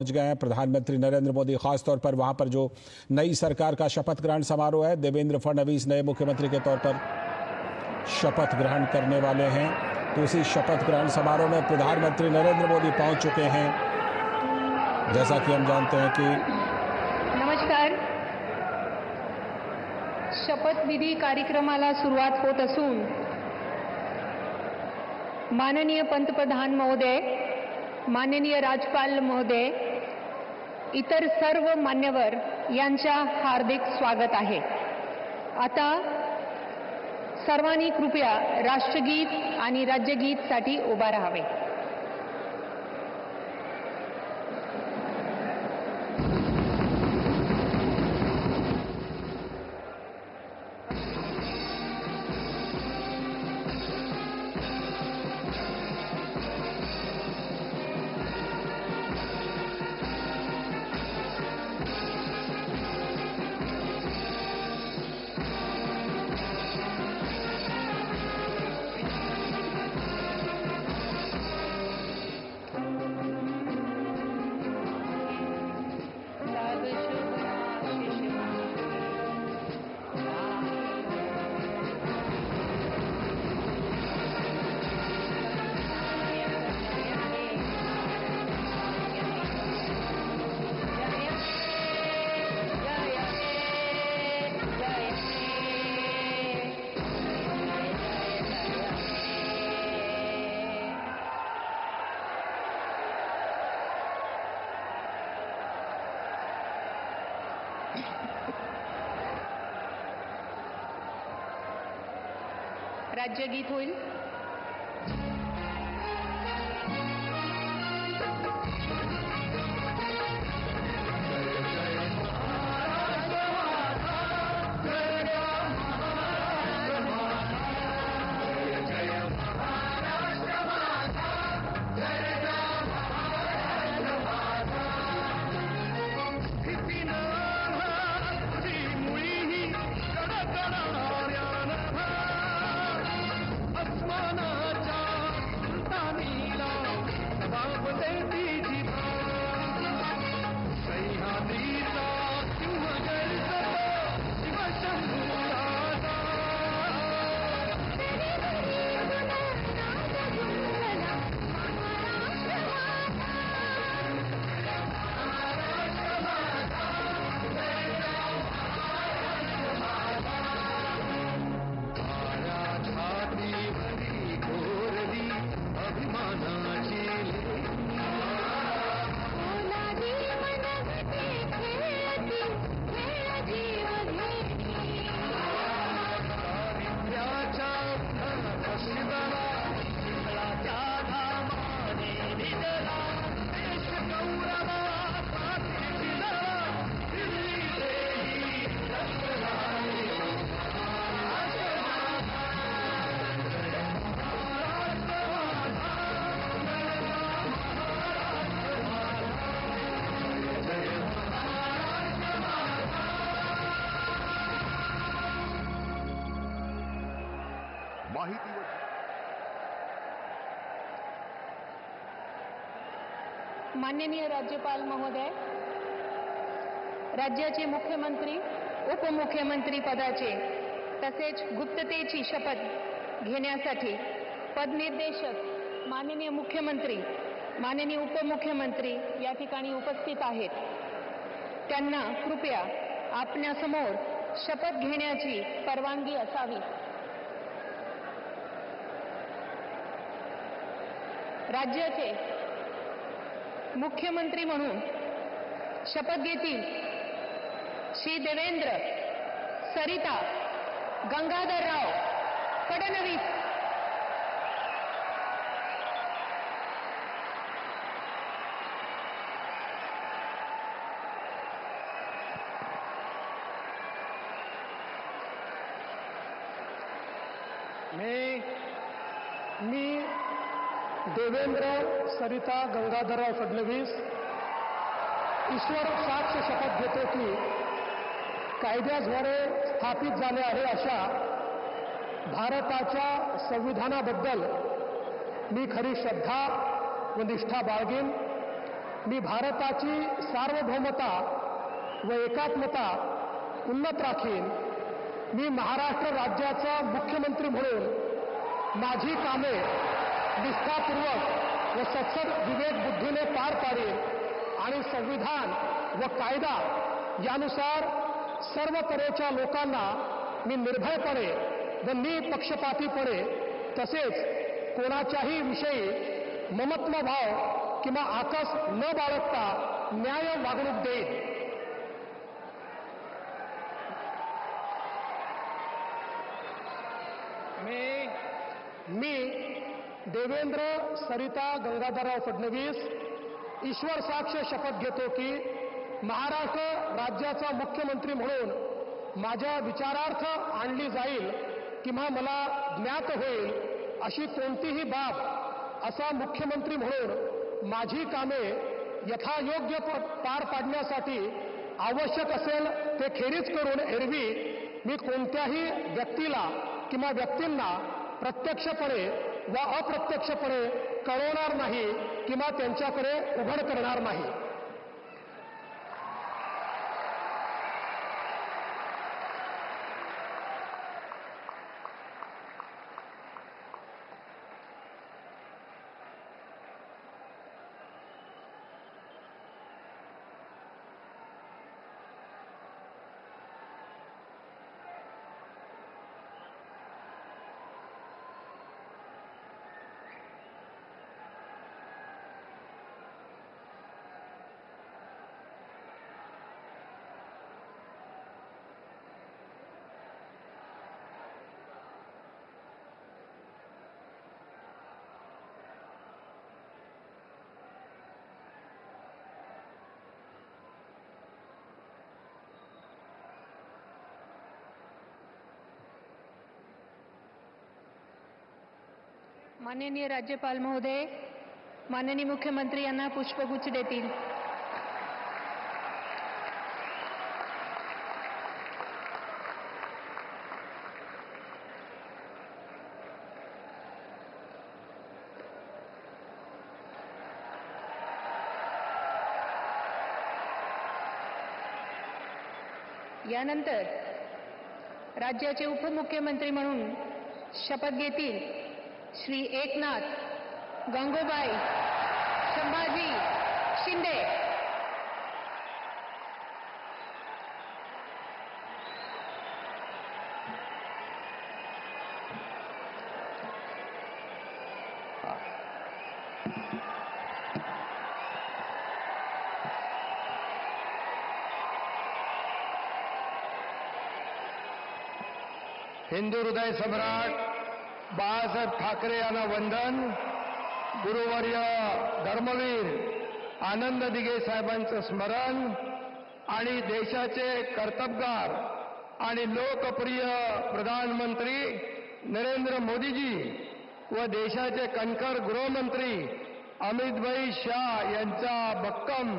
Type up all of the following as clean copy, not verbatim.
पहुंच गए हैं प्रधानमंत्री नरेंद्र मोदी। खासतौर पर वहां पर जो नई सरकार का शपथ ग्रहण समारोह है, देवेंद्र फडणवीस नए मुख्यमंत्री के तौर पर शपथ ग्रहण करने वाले हैं। तो उसी शपथ ग्रहण समारोह में प्रधानमंत्री नरेंद्र मोदी पहुंच चुके हैं। जैसा कि हम जानते हैं कि नमस्कार, शपथविधी कार्यक्रमाला सुरुवात होत असून माननीय पंतप्रधान महोदय, माननीय राज्यपाल महोदय, इतर सर्व मान्यवर यांचा हार्दिक स्वागत आहे। आता सर्वांनी कृपया राष्ट्रगीत आणि राज्यगीत साठी उभा राहावे। राज्यगीत होईल। माननीय राज्यपाल महोदय, राज्याचे मुख्यमंत्री, उपमुख्यमंत्री पदाचे तसेच गुप्ततेची शपथ घेण्यासाठी पदनिर्देशक माननीय मुख्यमंत्री, माननीय उपमुख्यमंत्री या ठिकाणी उपस्थित आहेत। त्यांना कृपया आपल्यासमोर शपथ घेण्याची परवानगी असावी। राज्याचे मुख्यमंत्री म्हणून शपथ घेतील श्री देवेंद्र सरिता गंगाधरराव फडणवीस। मी देवेंद्र सरिता गंगाधरराव फडणवीस ईश्वर साक्ष शपथ घेतो की कायद्याद्वारे स्थापित झाले आहे अशा भारताच्या संविधानाबद्दल मी खरी श्रद्धा व निष्ठा बाळगेन मी भारताची सार्वभौमता व एकात्मता उन्नत राखीन. मी महाराष्ट्र राज्याचा मुख्यमंत्री म्हणून माझी कामे निष्ठापूर्वक व सत्सद विवेक बुद्धीने पार पाडेन आणि संविधान व कायदा यानुसार सर्व तऱ्हेच्या लोकांना मी निर्भयपणे व निपक्षपातीपणे तसेच कोणाच्याही विषयी ममत्व भाव किंवा आकस न बाळगता न्याय वागणूक देईन. मी देवेंद्र सरिता गंगाधरराव फडणवीस ईश्वर साक्ष शपथ घेतो की महाराष्ट्र राज्याचा मुख्यमंत्री म्हणून माझ्या विचारार्थ आणली जाईल किंवा मला ज्ञात होईल अशी कोणतीही बाब असा मुख्यमंत्री म्हणून माझी कामे यथायोग्य पार पाडण्यासाठी आवश्यक असेल ते खेरीज करून एरवी मी कोणत्याही व्यक्तीला किंवा व्यक्तींना प्रत्यक्षपणे व अप्रत्यक्षपणे कळवणार नाही किंवा त्यांच्याकडे उघड करणार नाही. माननीय राज्यपाल महोदय, माननीय मुख्यमंत्री यांना पुष्पगुच्छ देतील. यानंतर राज्याचे उपमुख्यमंत्री म्हणून शपथ घेतील श्री एकनाथ गंगूबाई संभाजी शिंदे. हिंदू हृदय सम्राट बाळासाहेब ठाकरे यांना वंदन. गुरुवर्य धर्मवीर आनंद दिघे साहेबांचं स्मरण आणि देशाचे कर्तबगार आणि लोकप्रिय प्रधानमंत्री नरेंद्र मोदीजी व देशाचे कणखर गृहमंत्री अमितभाई शाह यांच्या भक्कम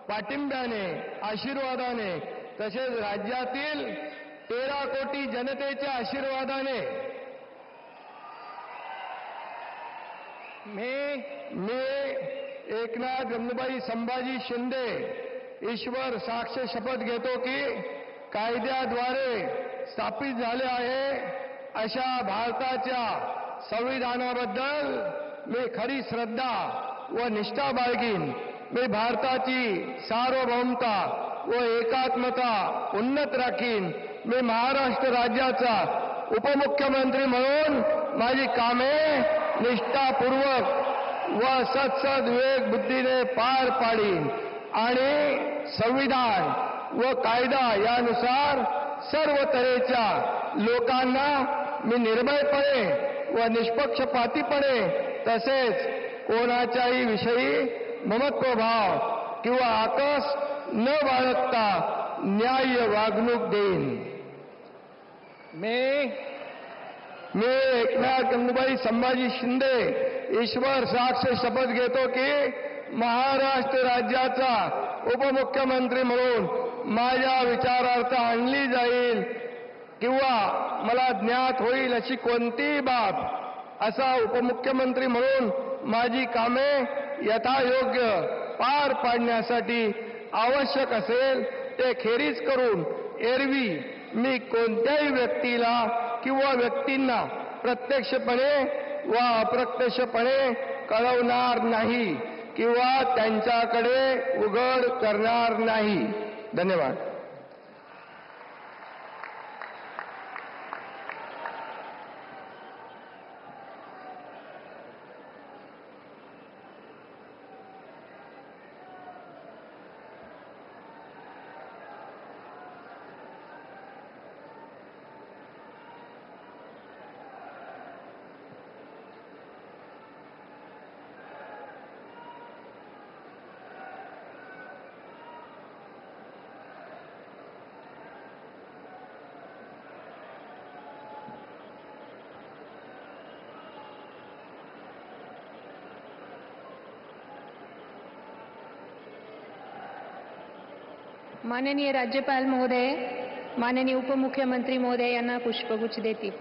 पाठिंब्याने आशीर्वादाने तसेच राज्यातील 13 कोटी जनतेच्या आशीर्वादाने मी एकनाथ गंगूबाई संभाजी शिंदे ईश्वर साक्ष शपथ घेतो की कायद्याद्वारे स्थापित झाले आहे अशा भारताच्या संविधानाबद्दल मी खरी श्रद्धा व निष्ठा बाळगीन. मी भारताची सार्वभौमता व एकात्मता उन्नत राखीन. मी महाराष्ट्र राज्याचा उपमुख्यमंत्री म्हणून माझी कामे निष्ठापूर्वक व सत्सद विवेक बुद्धीने पार पाडीन आणि संविधान व कायदा यानुसार सर्व तऱ्हेच्या लोकांना मी निर्भयपणे व निष्पक्षपातीपणे तसेच कोणाच्याही विषयी ममत्वभाव किंवा आकस न बाळगता न्याय्य वागणूक देईन. मी एकनाथ गंगूबाई संभाजी शिंदे ईश्वर साक्ष शपथ घेतो की महाराष्ट्र राज्याचा उपमुख्यमंत्री म्हणून माझ्या विचारार्थ आणली जाईल किंवा मला ज्ञात होईल अशी कोणतीही बाब असा उपमुख्यमंत्री म्हणून माझी कामे यथायोग्य पार पाडण्यासाठी आवश्यक असेल ते खेरीज करून एरवी मी कोणत्याही व्यक्तीला किंवा व्यक्तींना प्रत्यक्षपणे व अप्रत्यक्षपणे कळवणार नाही किंवा त्यांच्याकडे उघड करणार नाही. धन्यवाद. माननीय राज्यपाल महोदय, माननीय उपमुख्यमंत्री महोदय यांना पुष्पगुच्छ देतील.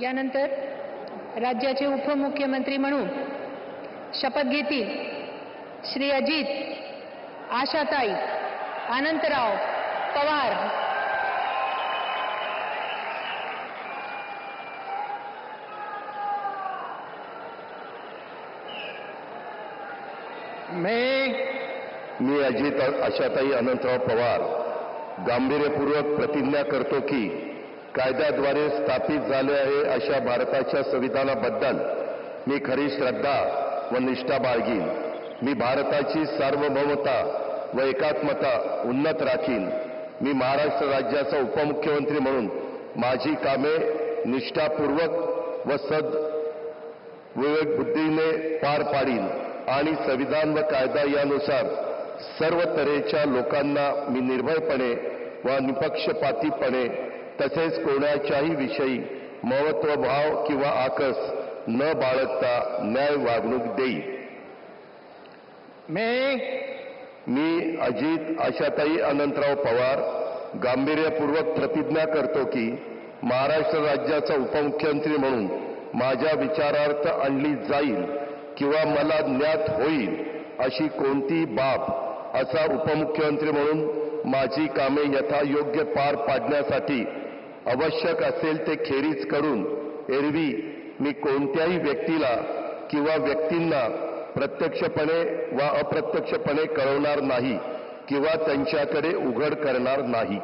यानंतर राज्याचे उपमुख्यमंत्री म्हणून शपथ घेतील श्री अजित आशाताई अनंतराव पवार. मी अजित आशाताई अनंतराव पवार गांभीर्यपूर्वक प्रतिज्ञा करतो की कायद्याद्वारे स्थापित झाले आहे अशा भारताच्या संविधानाबद्दल मी खरी श्रद्धा व निष्ठा बाळगीन. मी भारताची सार्वभौमता व एकात्मता उन्नत राखीन. मी महाराष्ट्र राज्याचा उपमुख्यमंत्री म्हणून माझी कामे निष्ठापूर्वक व विवेक बुद्धीने पार पाडीन आणि संविधान व कायदा यानुसार सर्व तऱ्हेच्या लोकांना मी निर्भयपणे व निपक्षपातीपणे तसेच कोणाच्याही विषयी महत्वभाव किंवा आकस न बाळगता न्याय वागणूक देईल. मी अजित आशाताई अनंतराव पवार गांभीर्यपूर्वक प्रतिज्ञा करतो की महाराष्ट्र राज्याचा उपमुख्यमंत्री म्हणून माझ्या विचारार्थ आणली जाईल किंवा मला ज्ञात होईल अशी कोणती बाब असा उपमुख्यमंत्री म्हणून माझी कामे यथायोग्य पार पाडण्यासाठी आवश्यक असेल ते खेरीज करून एरवी मी कोणत्याही व्यक्तीला किंवा व्यक्तींना प्रत्यक्षपणे वा अप्रत्यक्षपणे कळवणार नाही किंवा त्यांच्याकडे उघड करणार नाही.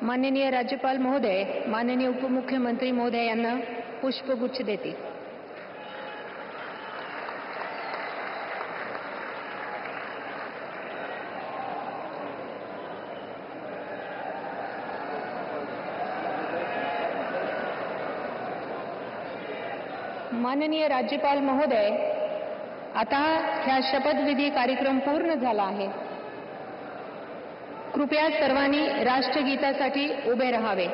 माननीय राज्यपाल महोदय, माननीय उपमुख्यमंत्री महोदय यांना पुष्पगुच्छ देतील. माननीय राज्यपाल महोदय, आता ह्या शपथविधी कार्यक्रम पूर्ण झाला आहे. कृपया सर्वांनी राष्ट्रगीतासाठी उभे राहावे.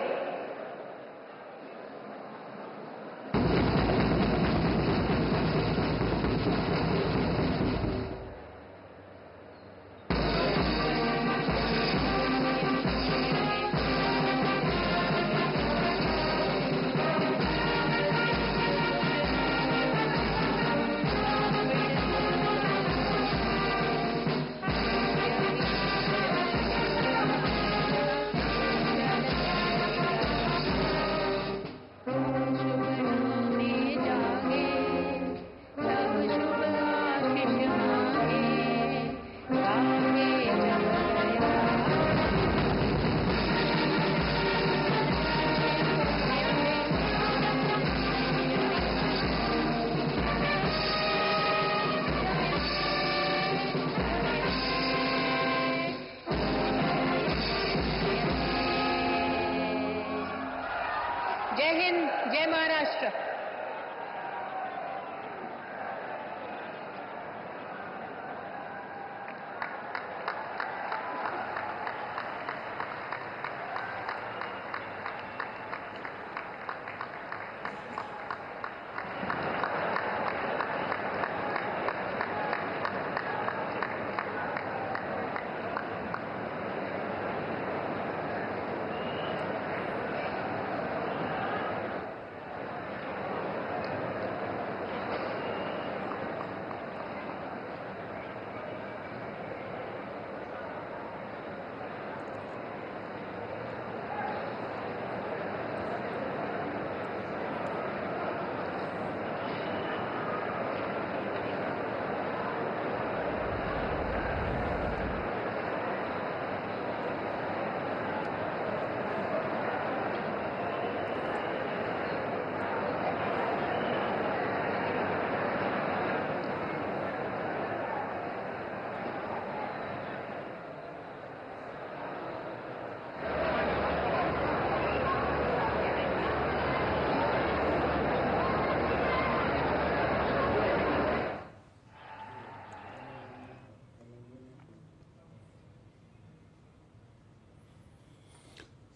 हिंद, जय महाराष्ट्र।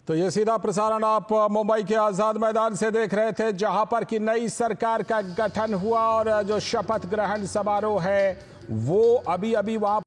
तो ये सीधा प्रसारण आप मुंबई के आजाद मैदान से देख रहे थे, जहां पर कि नई सरकार का गठन हुआ और जो शपथ ग्रहण समारोह है वो अभी वहां